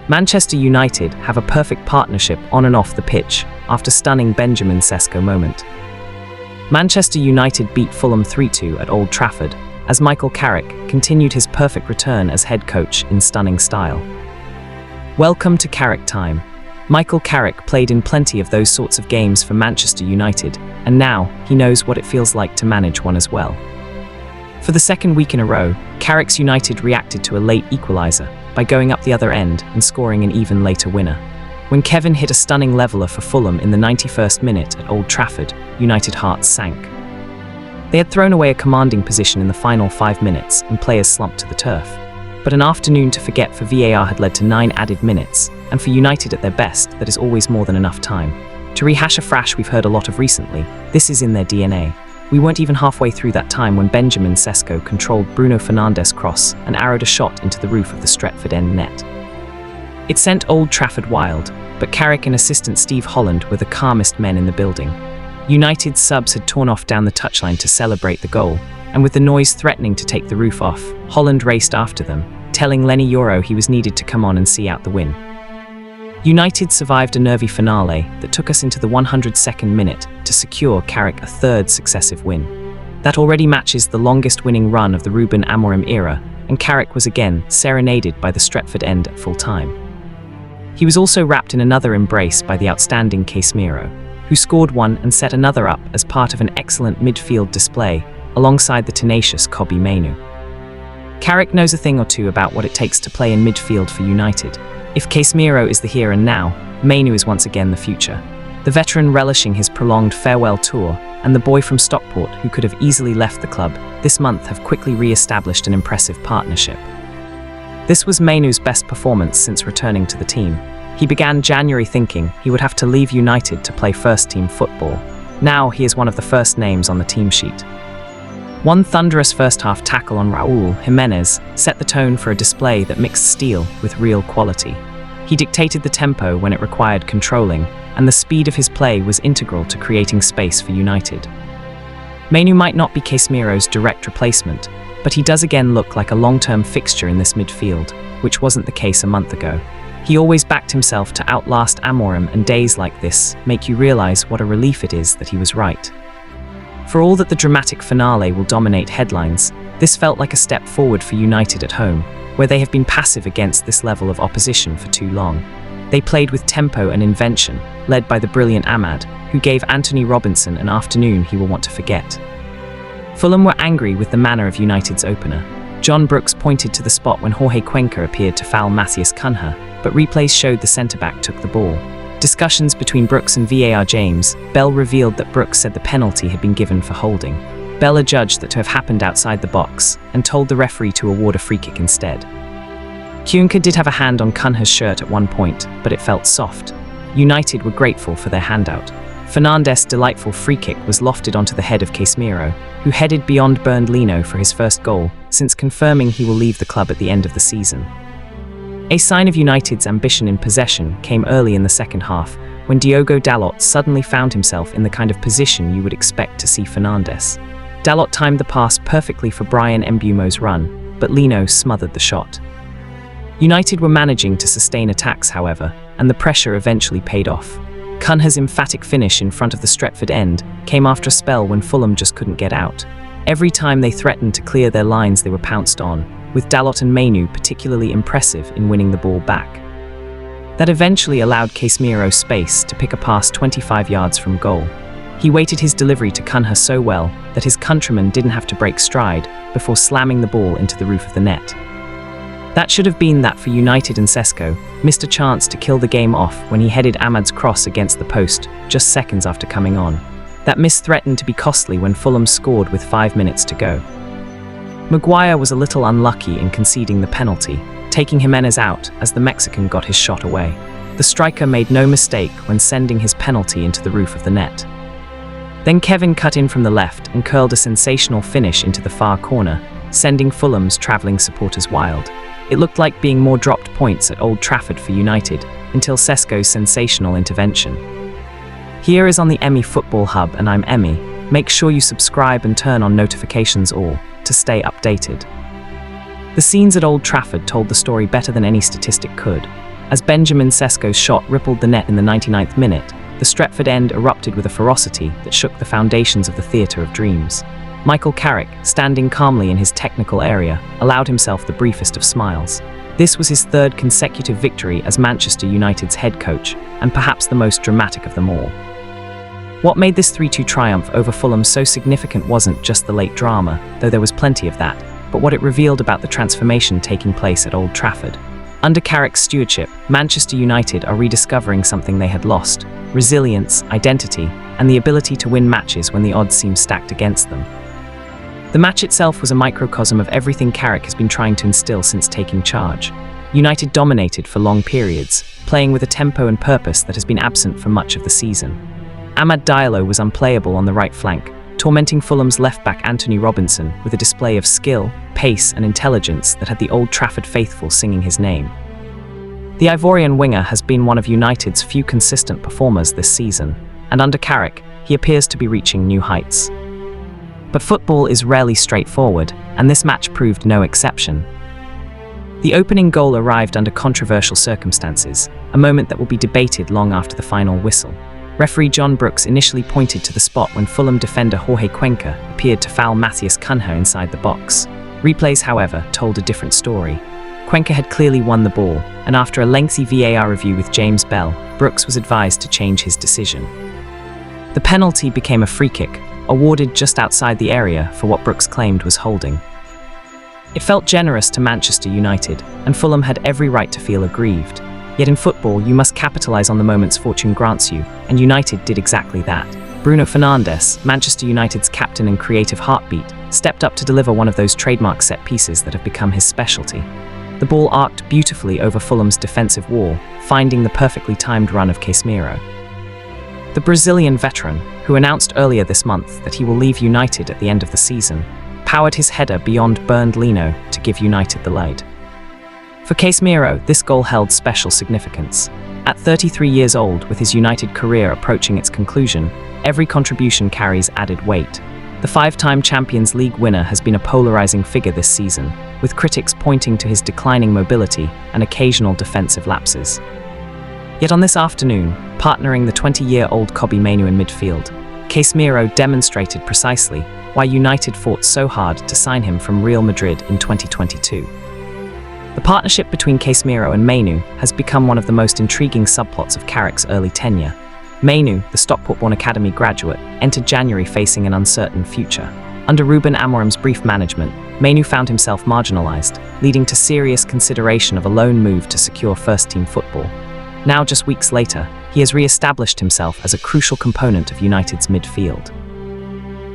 Manchester United have a perfect partnership on and off the pitch after stunning Benjamin Sesko moment. Manchester United beat Fulham 3-2 at Old Trafford as Michael Carrick continued his perfect return as head coach in stunning style. Welcome to Carrick time. Michael Carrick played in plenty of those sorts of games for Manchester United, and now he knows what it feels like to manage one as well. For the second week in a row, Carrick's United reacted to a late equaliser by going up the other end and scoring an even later winner. When Kevin hit a stunning leveller for Fulham in the 91st minute at Old Trafford, United hearts sank. They had thrown away a commanding position in the final 5 minutes and players slumped to the turf. But an afternoon to forget for VAR had led to 9 added minutes, and for United at their best, that is always more than enough time. To rehash a thrash we've heard a lot of recently, this is in their DNA. We weren't even halfway through that time when Benjamin Sesko controlled Bruno Fernandes' cross and arrowed a shot into the roof of the Stretford end net. It sent Old Trafford wild, but Carrick and assistant Steve Holland were the calmest men in the building. United's subs had torn off down the touchline to celebrate the goal, and with the noise threatening to take the roof off, Holland raced after them, telling Lenny Yoro he was needed to come on and see out the win. United survived a nervy finale that took us into the 102nd minute to secure Carrick a third successive win. That already matches the longest winning run of the Ruben Amorim era, and Carrick was again serenaded by the Stretford end at full time. He was also wrapped in another embrace by the outstanding Casemiro, who scored one and set another up as part of an excellent midfield display alongside the tenacious Kobbie Mainoo. Carrick knows a thing or two about what it takes to play in midfield for United. If Casemiro is the here and now, Mainoo is once again the future. The veteran relishing his prolonged farewell tour, and the boy from Stockport who could have easily left the club this month have quickly re-established an impressive partnership. This was Mainoo's best performance since returning to the team. He began January thinking he would have to leave United to play first-team football. Now he is one of the first names on the team sheet. One thunderous first-half tackle on Raúl Jiménez set the tone for a display that mixed steel with real quality. He dictated the tempo when it required controlling, and the speed of his play was integral to creating space for United. Mainoo might not be Casemiro's direct replacement, but he does again look like a long-term fixture in this midfield, which wasn't the case a month ago. He always backed himself to outlast Amorim, and days like this make you realize what a relief it is that he was right. For all that the dramatic finale will dominate headlines, this felt like a step forward for United at home, where they have been passive against this level of opposition for too long. They played with tempo and invention, led by the brilliant Ahmad, who gave Anthony Robinson an afternoon he will want to forget. Fulham were angry with the manner of United's opener. John Brooks pointed to the spot when Jorge Cuenca appeared to foul Matthias Cunha, but replays showed the centre-back took the ball. Discussions between Brooks and VAR James, Bell revealed that Brooks said the penalty had been given for holding. Bell adjudged that to have happened outside the box and told the referee to award a free kick instead. Cuenca did have a hand on Cunha's shirt at one point, but it felt soft. United were grateful for their handout. Fernandes' delightful free kick was lofted onto the head of Casemiro, who headed beyond Lino for his first goal, since confirming he will leave the club at the end of the season. A sign of United's ambition in possession came early in the second half, when Diogo Dalot suddenly found himself in the kind of position you would expect to see Fernandes. Dalot timed the pass perfectly for Brian Mbeumo's run, but Lino smothered the shot. United were managing to sustain attacks, however, and the pressure eventually paid off. Cunha's emphatic finish in front of the Stretford end came after a spell when Fulham just couldn't get out. Every time they threatened to clear their lines, they were pounced on, with Dalot and Mainoo particularly impressive in winning the ball back. That eventually allowed Casemiro space to pick a pass 25 yards from goal. He weighted his delivery to Cunha so well that his countryman didn't have to break stride before slamming the ball into the roof of the net. That should have been that for United, and Sesko missed a chance to kill the game off when he headed Ahmad's cross against the post just seconds after coming on. That miss threatened to be costly when Fulham scored with 5 minutes to go. Maguire was a little unlucky in conceding the penalty, taking Jimenez out as the Mexican got his shot away. The striker made no mistake when sending his penalty into the roof of the net. Then Kevin cut in from the left and curled a sensational finish into the far corner, sending Fulham's travelling supporters wild. It looked like being more dropped points at Old Trafford for United, until Sesko's sensational intervention. Here is on the Emmy Football Hub, and I'm Emmy. Make sure you subscribe and turn on notifications all to stay updated. The scenes at Old Trafford told the story better than any statistic could. As Benjamin Sesko's shot rippled the net in the 99th minute, the Stretford end erupted with a ferocity that shook the foundations of the theatre of dreams. Michael Carrick, standing calmly in his technical area, allowed himself the briefest of smiles. This was his third consecutive victory as Manchester United's head coach, and perhaps the most dramatic of them all. What made this 3-2 triumph over Fulham so significant wasn't just the late drama, though there was plenty of that, but what it revealed about the transformation taking place at Old Trafford. Under Carrick's stewardship, Manchester United are rediscovering something they had lost: resilience, identity, and the ability to win matches when the odds seem stacked against them. The match itself was a microcosm of everything Carrick has been trying to instill since taking charge. United dominated for long periods, playing with a tempo and purpose that has been absent for much of the season. Amad Diallo was unplayable on the right flank, tormenting Fulham's left-back Anthony Robinson with a display of skill, pace and intelligence that had the Old Trafford faithful singing his name. The Ivorian winger has been one of United's few consistent performers this season, and under Carrick, he appears to be reaching new heights. But football is rarely straightforward, and this match proved no exception. The opening goal arrived under controversial circumstances, a moment that will be debated long after the final whistle. Referee John Brooks initially pointed to the spot when Fulham defender Jorge Cuenca appeared to foul Matthias Cunha inside the box. Replays, however, told a different story. Cuenca had clearly won the ball, and after a lengthy VAR review with James Bell, Brooks was advised to change his decision. The penalty became a free kick, awarded just outside the area for what Brooks claimed was holding. It felt generous to Manchester United, and Fulham had every right to feel aggrieved. Yet in football, you must capitalise on the moments fortune grants you, and United did exactly that. Bruno Fernandes, Manchester United's captain and creative heartbeat, stepped up to deliver one of those trademark set pieces that have become his specialty. The ball arced beautifully over Fulham's defensive wall, finding the perfectly timed run of Casemiro. The Brazilian veteran, who announced earlier this month that he will leave United at the end of the season, powered his header beyond Bernd Leno to give United the lead. For Casemiro, this goal held special significance. At 33 years old, with his United career approaching its conclusion, every contribution carries added weight. The five-time Champions League winner has been a polarizing figure this season, with critics pointing to his declining mobility and occasional defensive lapses. Yet on this afternoon, partnering the 20-year-old Kobbie Mainoo in midfield, Casemiro demonstrated precisely why United fought so hard to sign him from Real Madrid in 2022. The partnership between Casemiro and Mainoo has become one of the most intriguing subplots of Carrick's early tenure. Mainoo, the Stockport-born academy graduate, entered January facing an uncertain future. Under Ruben Amorim's brief management, Mainoo found himself marginalised, leading to serious consideration of a loan move to secure first-team football. Now, just weeks later, he has re-established himself as a crucial component of United's midfield.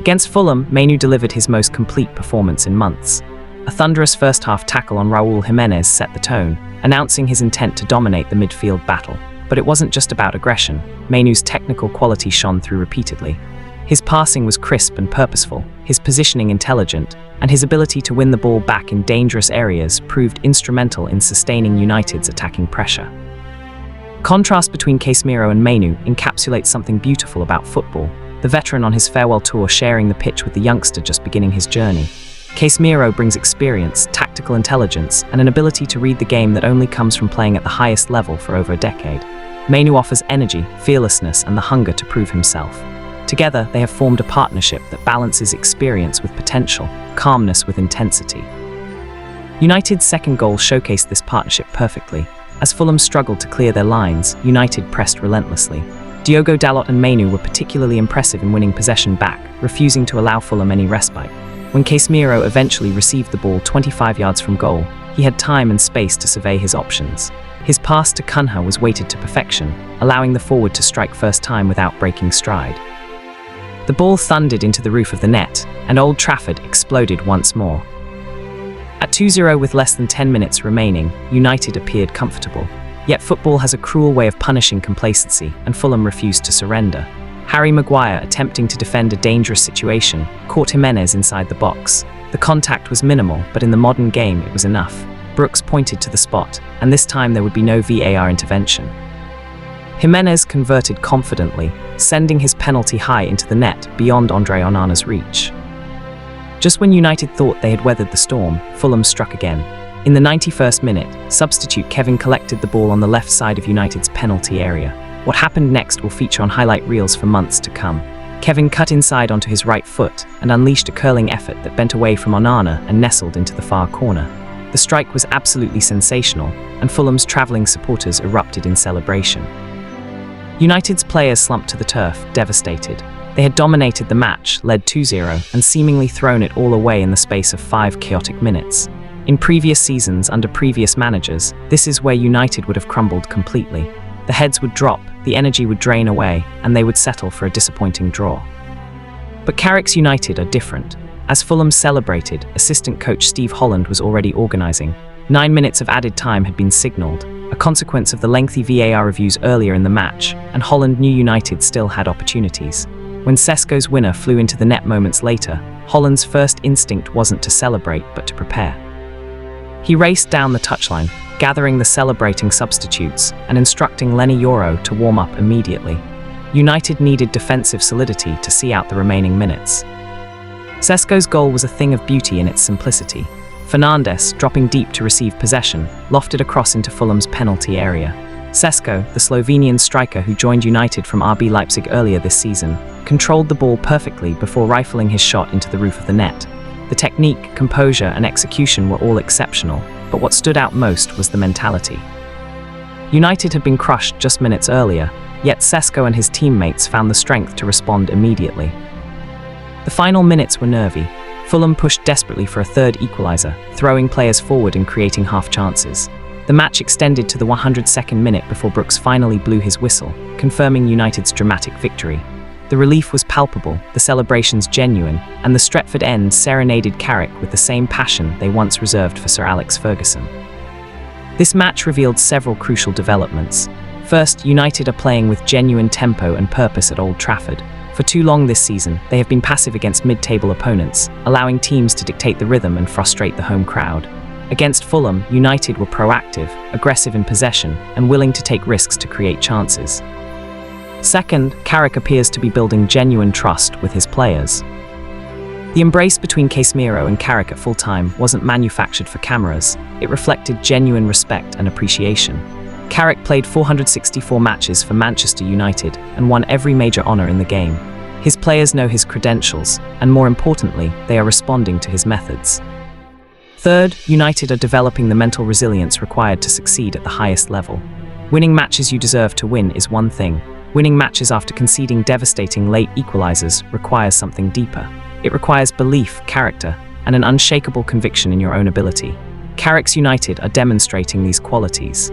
Against Fulham, Mainoo delivered his most complete performance in months. A thunderous first-half tackle on Raúl Jiménez set the tone, announcing his intent to dominate the midfield battle. But it wasn't just about aggression. Mainoo's technical quality shone through repeatedly. His passing was crisp and purposeful, his positioning intelligent, and his ability to win the ball back in dangerous areas proved instrumental in sustaining United's attacking pressure. Contrast between Casemiro and Mainoo encapsulates something beautiful about football, the veteran on his farewell tour sharing the pitch with the youngster just beginning his journey. Casemiro brings experience, tactical intelligence, and an ability to read the game that only comes from playing at the highest level for over a decade. Mainoo offers energy, fearlessness, and the hunger to prove himself. Together, they have formed a partnership that balances experience with potential, calmness with intensity. United's second goal showcased this partnership perfectly. As Fulham struggled to clear their lines, United pressed relentlessly. Diogo Dalot and Mainoo were particularly impressive in winning possession back, refusing to allow Fulham any respite. When Casemiro eventually received the ball 25 yards from goal, he had time and space to survey his options. His pass to Cunha was weighted to perfection, allowing the forward to strike first time without breaking stride. The ball thundered into the roof of the net, and Old Trafford exploded once more. At 2-0 with less than 10 minutes remaining, United appeared comfortable. Yet football has a cruel way of punishing complacency, and Fulham refused to surrender. Harry Maguire, attempting to defend a dangerous situation, caught Jiménez inside the box. The contact was minimal, but in the modern game it was enough. Brooks pointed to the spot, and this time there would be no VAR intervention. Jiménez converted confidently, sending his penalty high into the net beyond Andre Onana's reach. Just when United thought they had weathered the storm, Fulham struck again. In the 91st minute, substitute Kevin collected the ball on the left side of United's penalty area. What happened next will feature on highlight reels for months to come. Kevin cut inside onto his right foot and unleashed a curling effort that bent away from Onana and nestled into the far corner. The strike was absolutely sensational, and Fulham's travelling supporters erupted in celebration. United's players slumped to the turf, devastated. They had dominated the match, led 2-0, and seemingly thrown it all away in the space of 5 chaotic minutes. In previous seasons, under previous managers, this is where United would have crumbled completely. The heads would drop, the energy would drain away, and they would settle for a disappointing draw. But Carrick's United are different. As Fulham celebrated, assistant coach Steve Holland was already organising. 9 minutes of added time had been signalled, a consequence of the lengthy VAR reviews earlier in the match, and Holland knew United still had opportunities. When Sesko's winner flew into the net moments later, Holland's first instinct wasn't to celebrate but to prepare. He raced down the touchline, gathering the celebrating substitutes and instructing Lenny Yoro to warm up immediately. United needed defensive solidity to see out the remaining minutes. Sesko's goal was a thing of beauty in its simplicity. Fernandes, dropping deep to receive possession, lofted across into Fulham's penalty area. Sesko, the Slovenian striker who joined United from RB Leipzig earlier this season, controlled the ball perfectly before rifling his shot into the roof of the net. The technique, composure, and execution were all exceptional, but what stood out most was the mentality. United had been crushed just minutes earlier, yet Sesko and his teammates found the strength to respond immediately. The final minutes were nervy. Fulham pushed desperately for a third equaliser, throwing players forward and creating half chances. The match extended to the 102nd minute before Brooks finally blew his whistle, confirming United's dramatic victory. The relief was palpable, the celebrations genuine, and the Stretford end serenaded Carrick with the same passion they once reserved for Sir Alex Ferguson. This match revealed several crucial developments. First, United are playing with genuine tempo and purpose at Old Trafford. For too long this season, they have been passive against mid-table opponents, allowing teams to dictate the rhythm and frustrate the home crowd. Against Fulham, United were proactive, aggressive in possession, and willing to take risks to create chances. Second, Carrick appears to be building genuine trust with his players. The embrace between Casemiro and Carrick at full time wasn't manufactured for cameras, it reflected genuine respect and appreciation. Carrick played 464 matches for Manchester United and won every major honour in the game. His players know his credentials, and more importantly, they are responding to his methods. Third, United are developing the mental resilience required to succeed at the highest level. Winning matches you deserve to win is one thing. Winning matches after conceding devastating late equalisers requires something deeper. It requires belief, character, and an unshakable conviction in your own ability. Carrick's United are demonstrating these qualities.